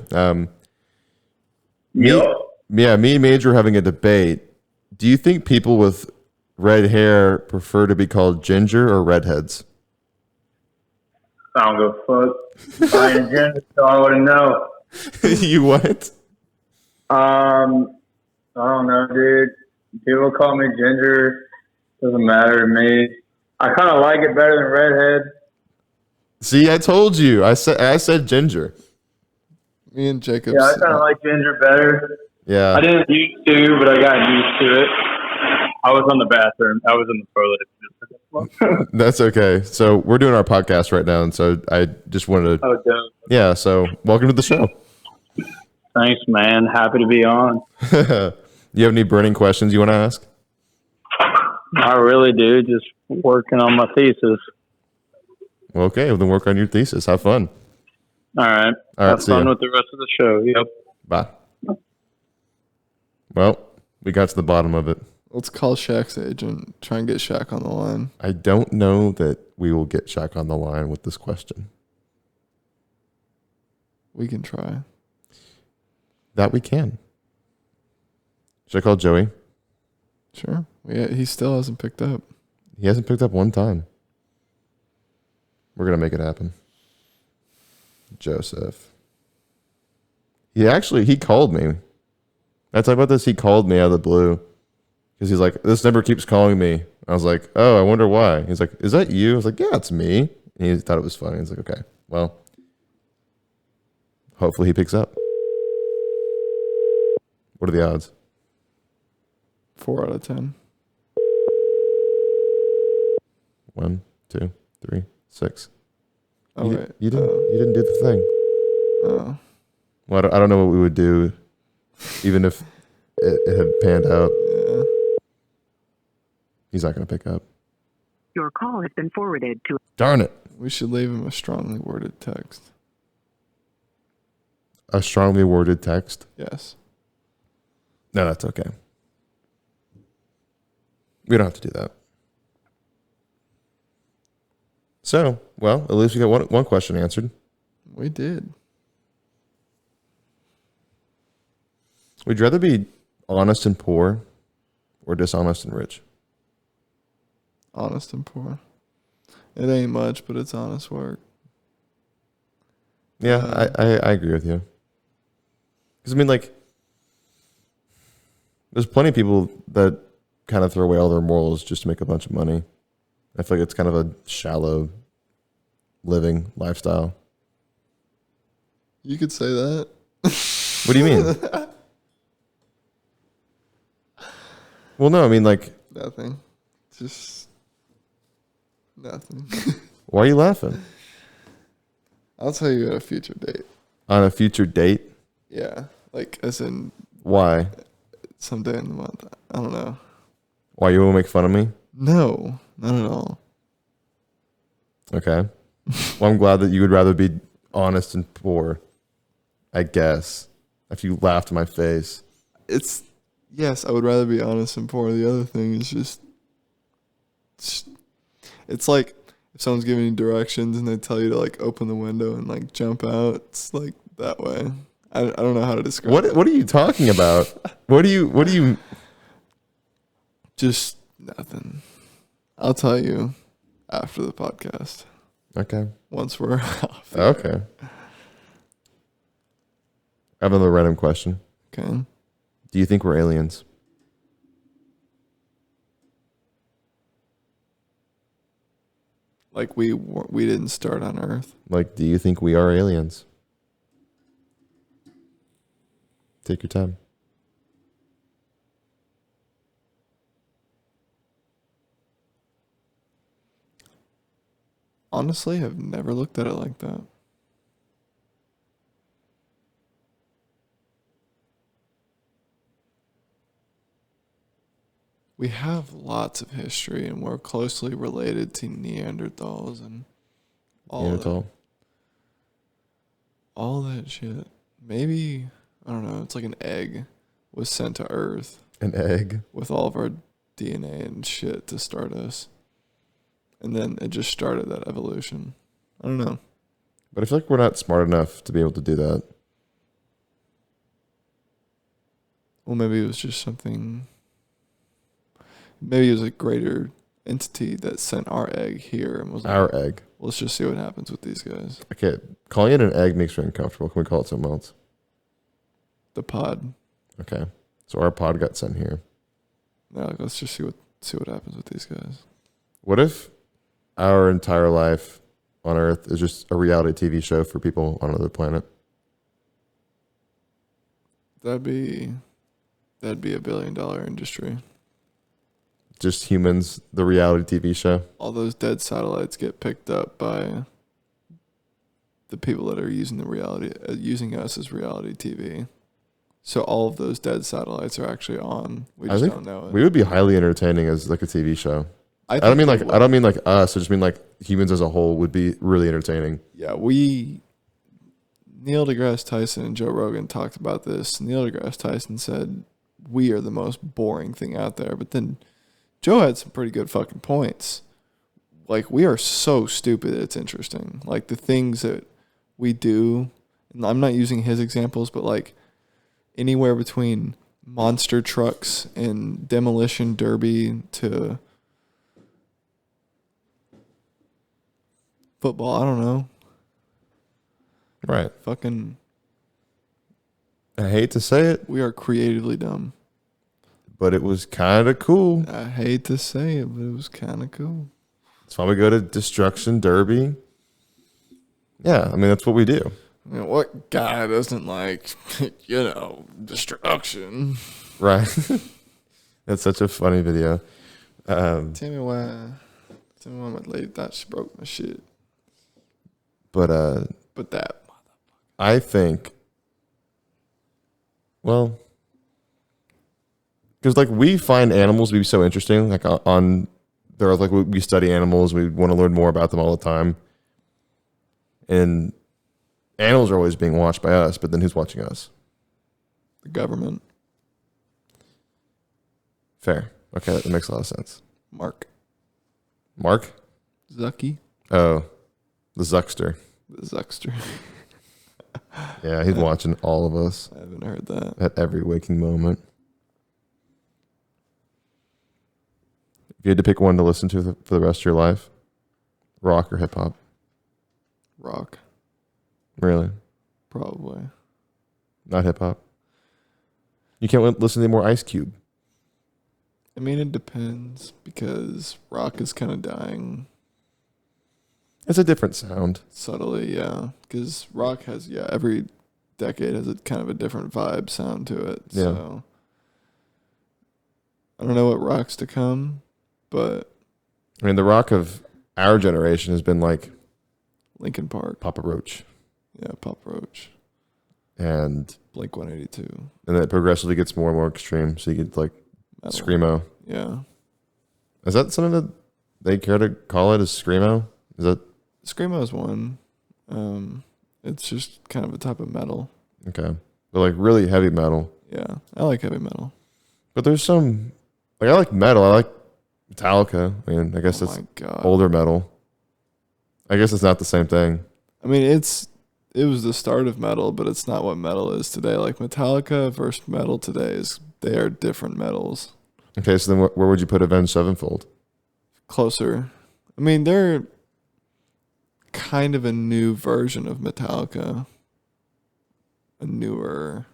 Yep. Me and Major are having a debate. Do you think people with red hair prefer to be called ginger or redheads? I don't give a fuck. I ain't a gender, so I wouldn't know. You what? I don't know, dude. People call me ginger. Doesn't matter to me. I kind of like it better than redhead. See, I told you. I said ginger. Me and Jacob. Yeah, I kind of like ginger better. Yeah. I didn't used to, but I got used to it. I was on the bathroom. I was in the toilet. That's okay. So we're doing our podcast right now, and so I just wanted to. Oh, damn. Yeah. So welcome to the show. Thanks, man. Happy to be on. You have any burning questions you want to ask? I really do. Just working on my thesis. Well, okay. Well, then work on your thesis. Have fun. All right. All right. Have See fun ya. with the rest of the show. Yep. Bye. Well, we got to the bottom of it. Let's call Shaq's agent. Try and get Shaq on the line. I don't know that we will get Shaq on the line with this question. We can try. That we can. Should I call Joey? Sure. He still hasn't picked up. He hasn't picked up one time. We're going to make it happen. Joseph. He called me. I talk about this. He called me out of the blue because he's like, this number keeps calling me. I was like, oh, I wonder why. He's like, is that you? I was like, yeah, it's me. And he thought it was funny. He's like, okay, well, hopefully he picks up. What are the odds? 4 out of 10. 1, 2, 3, 6. Oh, you, wait. you didn't do the thing. Oh. Well, I don't know what we would do, even if it had panned out. Yeah. He's not going to pick up. Your call has been forwarded to. Darn it. We should leave him a strongly worded text. A strongly worded text? Yes. No, that's okay. We don't have to do that. So, well, at least we got one question answered. We did. Would you rather be honest and poor or dishonest and rich? Honest and poor. It ain't much, but it's honest work. Yeah, I agree with you. Because, I mean, like, there's plenty of people that kind of throw away all their morals just to make a bunch of money. I feel like it's kind of a shallow living lifestyle. You could say that. What do you mean? Well, no, I mean, like... Nothing. Just... nothing. Why are you laughing? I'll tell you at a future date. On a future date? Yeah. Like, as in Why? someday in the month. I don't know. Why, you won't make fun of me? No, not at all. Okay. Well, I'm glad that you would rather be honest and poor, I guess, if you laughed in my face. Yes, I would rather be honest and poor. The other thing is just it's like if someone's giving you directions and they tell you to like open the window and like jump out. It's like that way. I don't know how to describe it. What are you talking about? What do you Just nothing. I'll tell you after the podcast. Okay. Once we're off. Okay. I have another random question. Okay. Do you think we're aliens? Like we didn't start on Earth. Like, do you think we are aliens? Take your time. Honestly, I've never looked at it like that. We have lots of history and we're closely related to Neanderthals and Neanderthal. all that shit. Maybe, I don't know, it's like an egg was sent to Earth An egg. with all of our DNA and shit to start us. And then it just started that evolution. I don't know. But I feel like we're not smart enough to be able to do that. Well, maybe it was just something. Maybe it was a greater entity that sent our egg here and was like, Our egg. let's just see what happens with these guys. Okay, calling it an egg makes me uncomfortable. Can we call it something else? The pod. Okay. So our pod got sent here. Yeah, like, let's just see what happens with these guys. What if our entire life on Earth is just a reality TV show for people on another planet? That'd be a $1 billion industry. Just humans, the reality TV show? All those dead satellites get picked up by the people that are using using us as reality TV. So all of those dead satellites are actually on. We just don't know it. We would be highly entertaining as like a TV show. I don't mean like us. I just mean like humans as a whole would be really entertaining. Yeah, Neil deGrasse Tyson and Joe Rogan talked about this. Neil deGrasse Tyson said we are the most boring thing out there, but then Joe had some pretty good fucking points. Like, we are so stupid that it's interesting. Like, the things that we do, and I'm not using his examples, but like anywhere between monster trucks and demolition derby to football, I don't know. Right. Fucking, I hate to say it, we are creatively dumb. but it was kind of cool. I hate to say it, but it was kind of cool. That's why we go to Destruction Derby. Yeah, I mean, that's what we do. You know, what guy doesn't like, destruction? Right. That's such a funny video. Tell me why my lady thought she broke my shit. But that. I think, well, because like we find animals to be so interesting. Like we study animals. We want to learn more about them all the time. And animals are always being watched by us, but then who's watching us? The government. Fair. Okay, that makes a lot of sense. Mark Zucky. Oh, the Zuckster. The Zuckster. Yeah, he's watching all of us. I haven't heard that. At every waking moment. If you had to pick one to listen to for the rest of your life, rock or hip hop? Rock. Really? Probably. Not hip hop? You can't listen to more Ice Cube. I mean, it depends because rock is kind of dying. It's a different sound. Subtly, yeah. Because rock has, every decade has a kind of a different vibe sound to it. Yeah. So I don't know what rock's to come, but I mean, the rock of our generation has been like Linkin Park. Papa Roach. Yeah, Papa Roach. And Blink 182. And it progressively gets more and more extreme. So you get like Metal. Screamo. Yeah. Is that something that they care to call it as Screamo? Is that Screamo is one. It's just kind of a type of metal. okay? But like really heavy metal. Yeah, I like heavy metal. But there's some like I like metal. I like Metallica. I mean, I guess Oh that's my God. older metal. I guess it's not the same thing. I mean, it was the start of metal, but it's not what metal is today. Like Metallica versus metal today they are different metals. Okay, so then where would you put Avenged Sevenfold? Closer. I mean, they're kind of a new version of Metallica. A newer,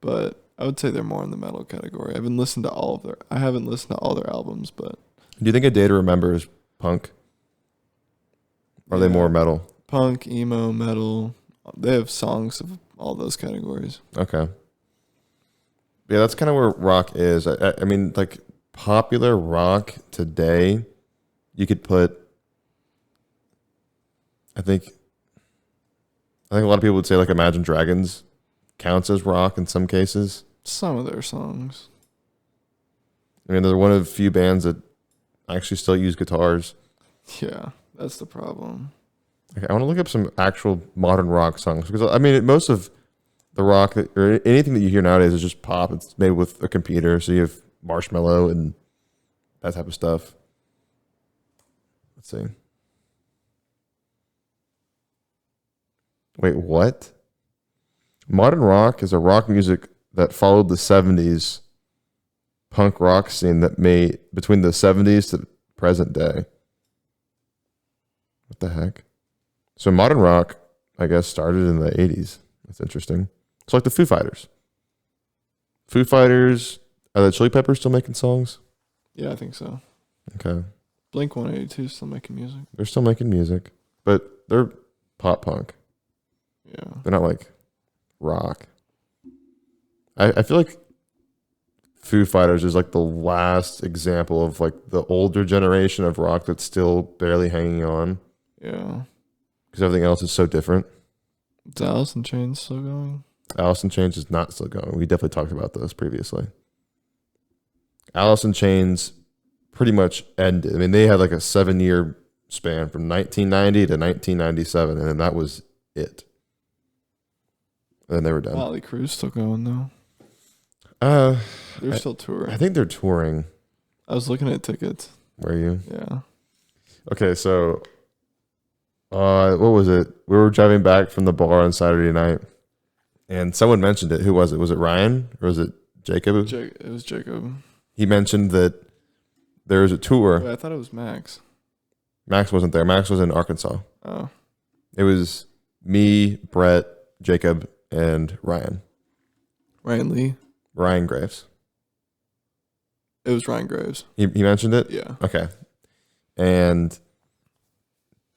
but I would say they're more in the metal category. I haven't listened to all their albums, but Do you think A Day to Remember is punk? Or are they more metal? Punk, emo, metal. They have songs of all those categories. Okay. Yeah, that's kind of where rock is. I mean, like popular rock today, you could put. I think a lot of people would say like Imagine Dragons counts as rock in some cases. Some of their songs. I mean, they're one of the few bands that actually still use guitars. Yeah, that's the problem. Okay, I want to look up some actual modern rock songs because I mean, most of the rock or anything that you hear nowadays is just pop. It's made with a computer, so you have Marshmello and that type of stuff. Let's see. Wait, what? Modern rock is a rock music that followed the 70s punk rock scene that made between the 70s to present day. What the heck? So modern rock, I guess, started in the 80s. That's interesting. It's like the Foo Fighters. Foo Fighters, are the Chili Peppers still making songs? Yeah, I think so. Okay. Blink 182 is still making music. They're still making music, but they're pop punk. Yeah. They're not like rock. I feel like Foo Fighters is like the last example of like the older generation of rock that's still barely hanging on Yeah. because everything else is so different. Is Alice in Chains still going? Alice in Chains is not still going. We definitely talked about this previously. Alice in Chains pretty much ended. I mean, they had like a 7-year span from 1990 to 1997, and then that was it. And then they were done. Motley Crue's still going though. They're still touring. I think they're touring. I was looking at tickets. Were you? Yeah. Okay, so what was it? We were driving back from the bar on Saturday night, and someone mentioned it. Who was it? Was it Ryan or was it Jacob? It was Jacob. He mentioned that there was a tour. Wait, I thought it was Max. Max wasn't there. Max was in Arkansas. Oh. It was me, Brett, Jacob, and Ryan. Ryan Lee. Ryan Graves. It was Ryan Graves. He mentioned it? Yeah. Okay. And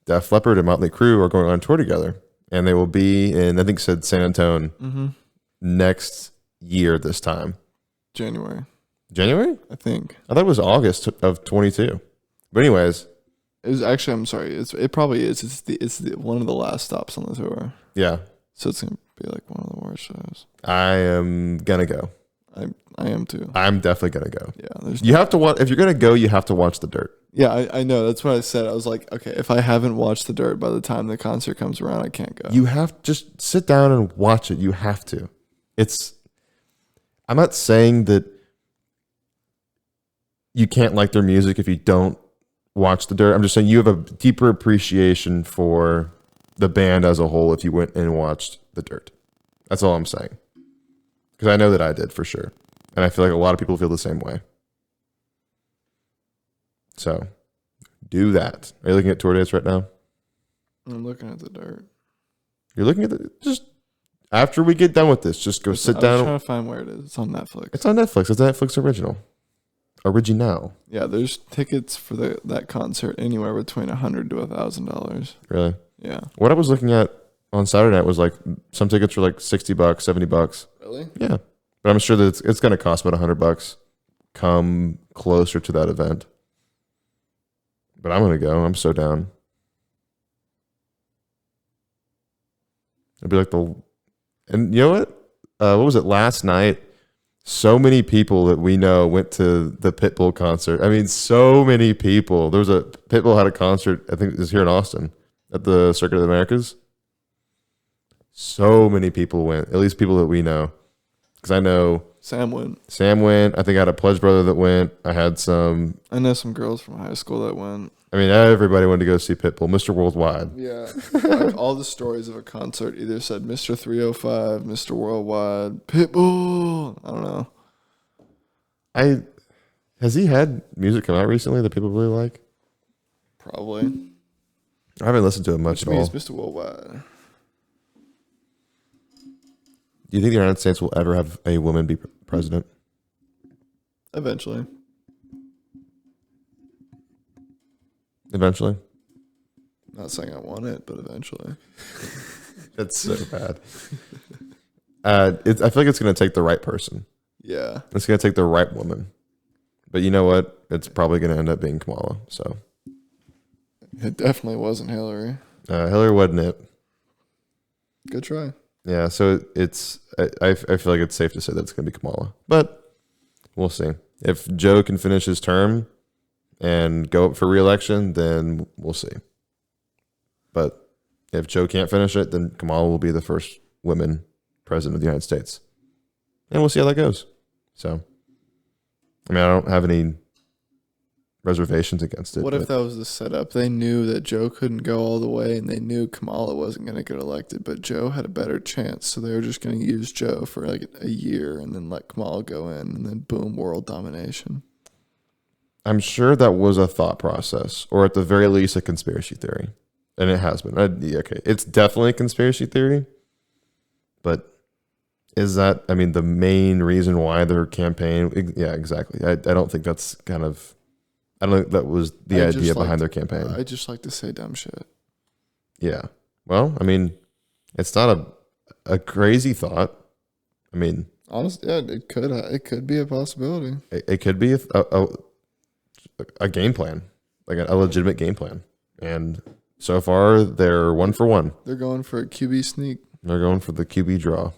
Def Leppard and Motley Crue are going on tour together. And they will be in, I think it said San Antonio Mm-hmm. next year this time. January. January? I think. I thought it was August of 22. But anyways, It was actually. I'm sorry. It probably is. It's one of the last stops on the tour. yeah, So it's gonna be like one of the worst shows. I am gonna go. I am too. I'm definitely gonna go. Yeah. You have to watch. If you're gonna go, you have to watch The Dirt. Yeah, I know. That's what I said. I was like, okay, if I haven't watched The Dirt by the time the concert comes around, I can't go. You have just sit down and watch it. You have to. I'm not saying that you can't like their music if you don't watch The Dirt. I'm just saying you have a deeper appreciation for the band as a whole if you went and watched The Dirt. That's all I'm saying. Because I know that I did for sure. And I feel like a lot of people feel the same way. So, do that. Are you looking at tour dates right now? I'm looking at The Dirt. You're looking at just after we get done with this, just go sit I was down. trying to find where it is. It's on Netflix. It's on Netflix. It's a Netflix original. Original. Yeah, there's tickets for that concert anywhere between $100 to $1,000. Really? Yeah. What I was looking at on Saturday night was like some tickets were like $60, $70. Really? Yeah. But I'm sure that it's going to cost about $100 come closer to that event. But I'm going to go. I'm so down. It'd be like and you know what was it last night? So many people that we know went to the Pitbull concert. I mean, so many people. There was Pitbull had a concert, I think it was here in Austin at the Circuit of the Americas. So many people went, at least people that we know. Because I know Sam went. I think I had a Pledge brother that went. I know some girls from high school that went. I mean, everybody wanted to go see Pitbull, Mr. Worldwide. Yeah. Like all the stories of a concert either said Mr. 305, Mr. Worldwide, Pitbull. I don't know. Has he had music come out recently that people really like? Probably. I haven't listened to it much Which at all. means Mr. Worldwide. Do you think the United States will ever have a woman be president? Eventually. Eventually? Not saying I want it, but eventually. That's so bad. I feel like it's going to take the right person. Yeah. It's going to take the right woman. But you know what? It's probably going to end up being Kamala. So It definitely wasn't Hillary. Hillary wasn't it. Good try. Yeah, so I feel like it's safe to say that it's going to be Kamala. But we'll see. If Joe can finish his term and go up for re-election, then we'll see. But if Joe can't finish it, then Kamala will be the first woman president of the United States. And we'll see how that goes. So, I mean, I don't have any reservations against it. What if that was the setup? They knew that Joe couldn't go all the way, and they knew Kamala wasn't going to get elected, but Joe had a better chance, so they were just going to use Joe for like a year and then let Kamala go in, and then boom, world domination. I'm sure that was a thought process, or at the very least, a conspiracy theory. And it has been. Okay, it's definitely a conspiracy theory, but is that, I mean, the main reason why their campaign? Yeah, exactly. I don't think that's I don't think that was the idea behind their campaign. I just like to say dumb shit. Yeah. Well, I mean, it's not a crazy thought. I mean, honestly, yeah, it could be a possibility. It could be a game plan, like a legitimate game plan. And so far, they're 1 for 1. They're going for a QB sneak. They're going for the QB draw.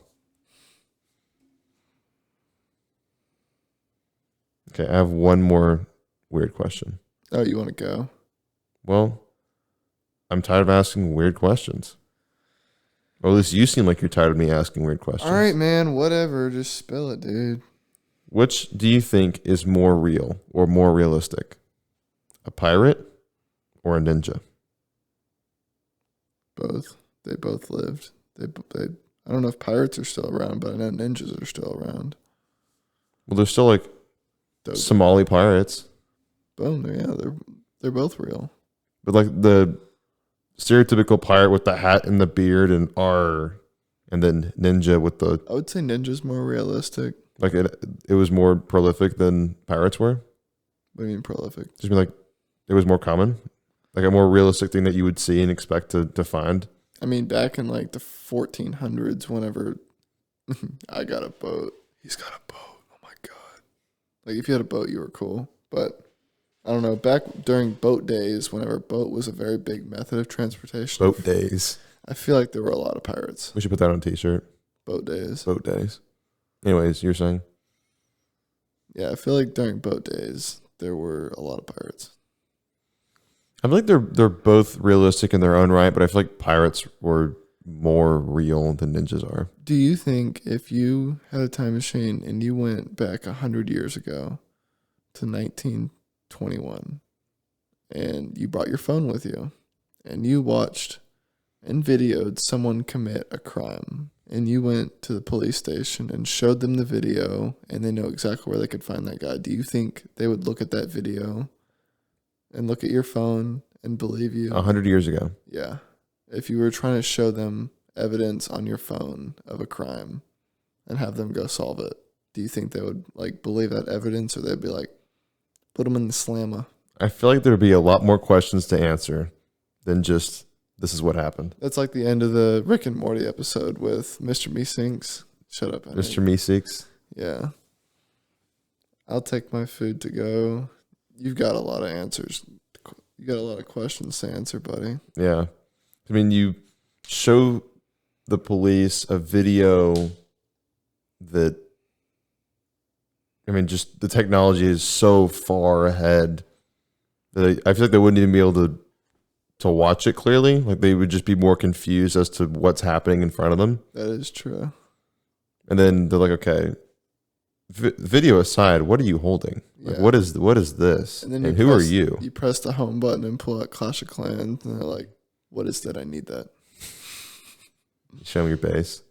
Okay, I have one more weird question. Oh, you want to go? Well, I'm tired of asking weird questions. Or at least you seem like you're tired of me asking weird questions. All right, man, whatever. Just spill it, dude. Which do you think is more real or more realistic? A pirate or a ninja? Both. They both lived. They I don't know if pirates are still around, but I know ninjas are still around. Well, they're still like Somali pirates. Boom. Yeah, they're both real. But like the stereotypical pirate with the hat and the beard and and then ninja with the... I would say ninja's more realistic. Like it was more prolific than pirates were? What do you mean prolific? Just mean like it was more common? Like a more realistic thing that you would see and expect to find? I mean, back in like the 1400s, whenever I got a boat. He's got a boat. Oh my God. Like if you had a boat, you were cool. But I don't know. Back during boat days, whenever boat was a very big method of transportation, Boat days. I feel like there were a lot of pirates. We should put that on a t-shirt. Boat days. Boat days. Anyways, you're saying? Yeah, I feel like during boat days there were a lot of pirates. I feel like they're both realistic in their own right, but I feel like pirates were more real than ninjas are. Do you think if you had a time machine and you went back 100 years ago to 1921 and you brought your phone with you and you watched and videoed someone commit a crime and you went to the police station and showed them the video and they know exactly where they could find that guy, do you think they would look at that video and look at your phone and believe you? 100 years ago. Yeah. If you were trying to show them evidence on your phone of a crime and have them go solve it, do you think they would like believe that evidence, or they'd be like, put them in the slammer? I feel like there'd be a lot more questions to answer than just, this is what happened. That's like the end of the Rick and Morty episode with Mr. Meesinks. Shut up, Henry. Mr. Meeseeks. Yeah. I'll take my food to go. You've got a lot of answers. You got a lot of questions to answer, buddy. Yeah. I mean, you show the police a video that, I mean, just the technology is so far ahead that I feel like they wouldn't even be able to watch it clearly. Like they would just be more confused as to what's happening in front of them. That is true. And then they're like, okay, video aside, what are you holding? Like, Yeah. what is this? And then And who are you? You press the home button and pull out Clash of Clans, and they're like, what is that? I need that. Show me your base.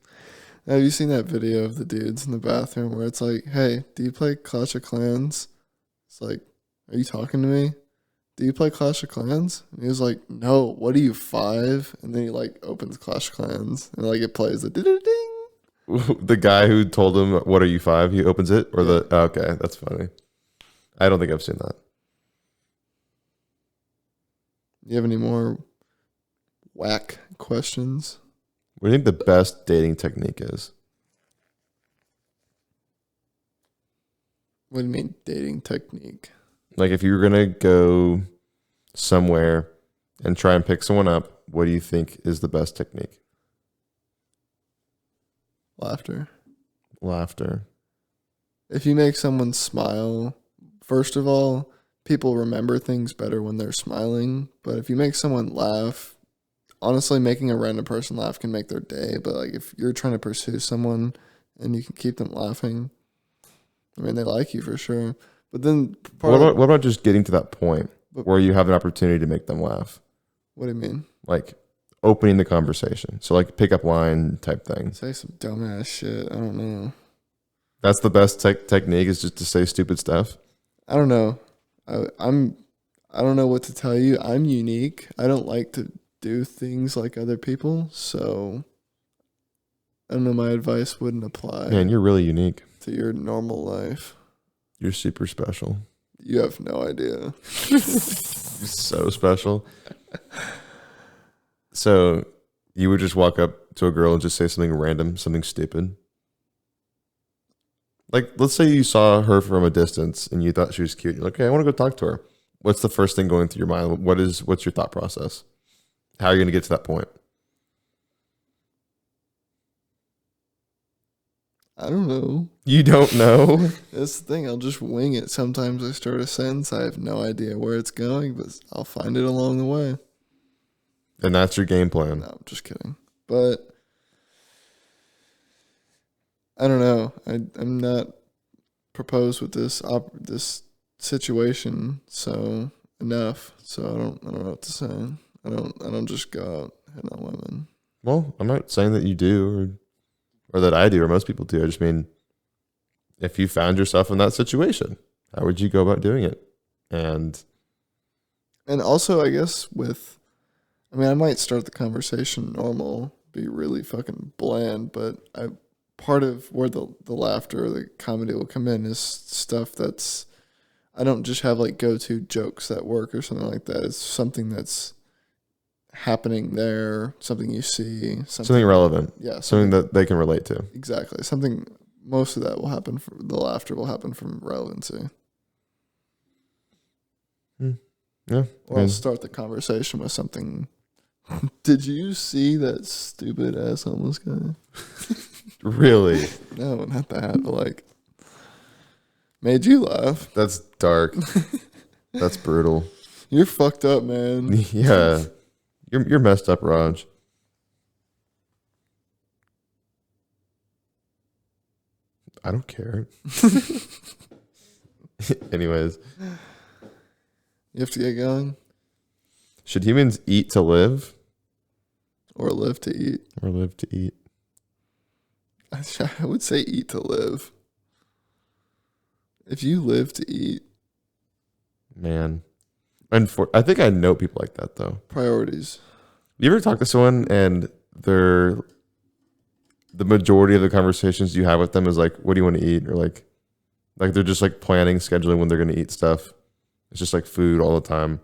Have you seen that video of the dudes in the bathroom where it's like, hey, do you play Clash of Clans? It's like, are you talking to me? Do you play Clash of Clans? And he was like, no, what are you, 5? And then he like opens Clash of Clans and like it plays the ding. The guy who told him, what are you, 5? He opens it? Or the, oh, okay, that's funny. I don't think I've seen that. You have any more whack questions? What do you think the best dating technique is? What do you mean dating technique? Like if you were going to go somewhere and try and pick someone up, what do you think is the best technique? Laughter. Laughter. If you make someone smile, first of all, people remember things better when they're smiling. But if you make someone laugh, honestly, making a random person laugh can make their day. But like if you're trying to pursue someone and you can keep them laughing, I mean, they like you for sure. But then What about just getting to that point where you have an opportunity to make them laugh? What do you mean? Like opening the conversation. So like pick up line type thing. Say some dumbass shit. I don't know. That's the best technique, is just to say stupid stuff. I don't know. I don't know what to tell you. I'm unique. I don't like to do things like other people, so I don't know. My advice wouldn't apply Man, you're really unique. to your normal life. You're super special. You have no idea. You're so special. So you would just walk up to a girl and just say something random, something stupid. Like, let's say you saw her from a distance and you thought she was cute. You're like, okay, I want to go talk to her. What's the first thing going through your mind? What's your thought process? How are you going to get to that point? I don't know. You don't know? That's the thing. I'll just wing it. Sometimes I start a sentence. I have no idea where it's going, but I'll find it along the way. And that's your game plan. No, I'm just kidding. But I don't know. I'm not proposed with this situation so enough. So I don't know what to say. I don't just go out hitting on women. Well, I'm not saying that you do or that I do or most people do. I just mean, if you found yourself in that situation, how would you go about doing it? And also, I guess I might start the conversation normal, be really fucking bland, but part of where the laughter or the comedy will come in is stuff that's, I don't just have like go-to jokes that work or something like that. It's something that's happening there, something you see. something relevant. Yeah. Something that they can relate to. Exactly. Something most of that will happen. The laughter will happen from relevancy. Yeah. Or I'll start the conversation with something. Did you see that stupid ass homeless guy? Really? No, not that, but like, made you laugh. That's dark. That's brutal. You're fucked up, man. Yeah. You're messed up, Raj. I don't care. Anyways. You have to get going? Should humans eat to live? Or live to eat? Or live to eat? I would say eat to live. If you live to eat. Man. I think I know people like that, though. Priorities. You ever talk to someone and the majority of the conversations you have with them is like, what do you want to eat? Or like they're just like planning, scheduling when they're going to eat stuff. It's just like food all the time.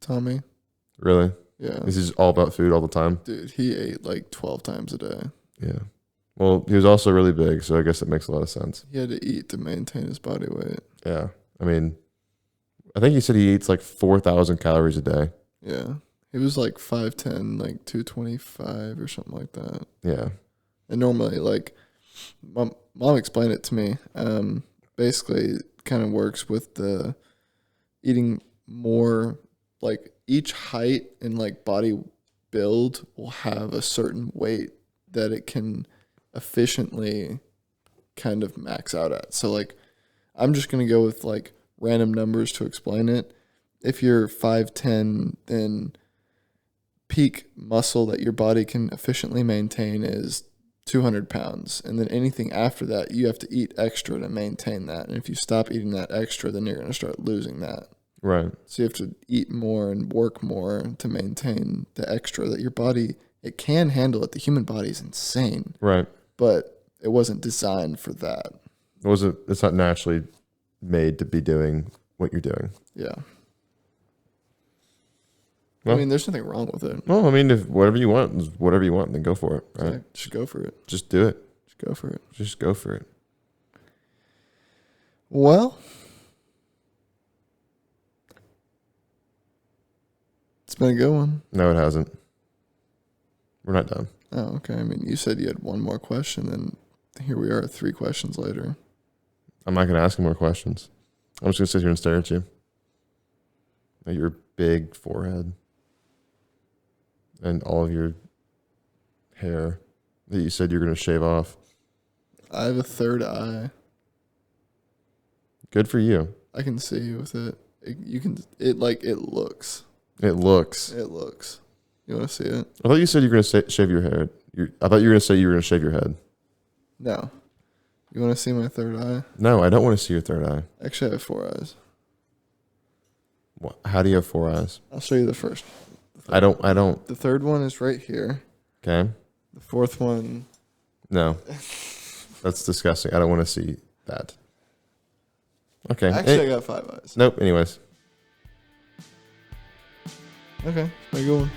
Tommy? Really? Yeah. This is all about food all the time? Dude, he ate like 12 times a day. Yeah. Well, he was also really big, so I guess it makes a lot of sense. He had to eat to maintain his body weight. Yeah. I mean, I think he said he eats like 4,000 calories a day. Yeah. He was like 5'10", like 225 or something like that. Yeah. And normally, like, mom explained it to me. Basically, it kind of works with the eating more, like, each height and, like, body build will have a certain weight that it can efficiently kind of max out at. So, like, I'm just going to go with, like, random numbers to explain it. If you're 5'10", then peak muscle that your body can efficiently maintain is 200 pounds. And then anything after that, you have to eat extra to maintain that. And if you stop eating that extra, then you're going to start losing that. Right. So you have to eat more and work more to maintain the extra that your body, it can handle it. The human body is insane. Right. But it wasn't designed for that. It's not naturally made to be doing what you're doing. Yeah. Well, I mean, there's nothing wrong with it. Well, I mean, if whatever you want is whatever you want, then go for it. Right? Yeah, just go for it. Just do it. Just go for it. Just go for it. Well, it's been a good one. No, it hasn't. We're not done. Oh, okay. I mean, you said you had one more question, and here we are 3 questions later. I'm not going to ask you more questions. I'm just going to sit here and stare at you. At your big forehead. And all of your hair that you said you're going to shave off. I have a third eye. Good for you. I can see with it. It looks. It looks. It looks. You want to see it? I thought you said you were going to shave your hair. I thought you were going to say you were going to shave your head. No. You want to see my third eye? No, I don't want to see your third eye. Actually, I have 4 eyes. How do you have 4 eyes? I'll show you the first. I don't. The third one is right here. Okay. The fourth one. No. That's disgusting. I don't want to see that. Okay. Actually, I got 5 eyes. Nope. Anyways. Okay. How you going?